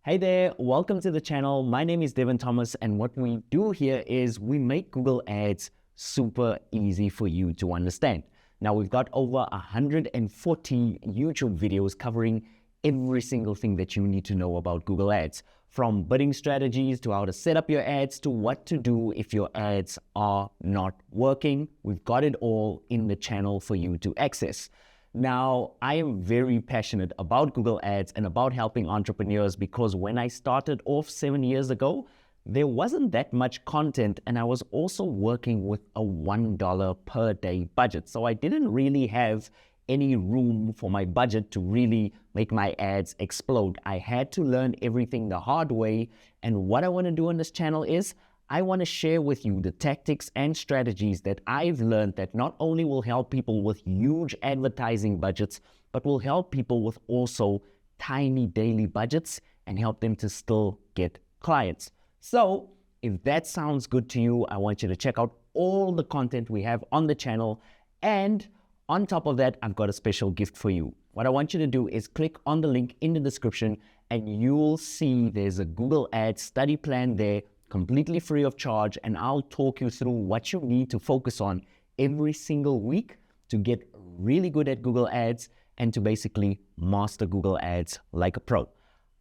Hey there, welcome to the channel. My name is Devin Thomas, and what we do here is we make Google Ads super easy for you to understand. Now, we've got over 140 YouTube videos covering every single thing that you need to know about Google Ads, from bidding strategies to how to set up your ads to what to do if your ads are not working. We've got it all in the channel for you to access. Now, I am very passionate about Google Ads and about helping entrepreneurs because when I started off 7 years ago, there wasn't that much content, and I was also working with a $1 per day budget. So I didn't really have any room for my budget to really make my ads explode. I had to learn everything the hard way. And what I want to do on this channel is I want to share with you the tactics and strategies that I've learned that not only will help people with huge advertising budgets, but will help people with also tiny daily budgets and help them to still get clients. So if that sounds good to you, I want you to check out all the content we have on the channel. And on top of that, I've got a special gift for you. What I want you to do is click on the link in the description and you'll see there's a Google Ads study plan there, completely free of charge, and I'll talk you through what you need to focus on every single week to get really good at Google Ads and to basically master Google Ads like a pro.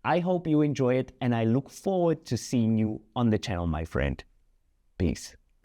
I hope you enjoy it, and I look forward to seeing you on the channel, my friend. Peace.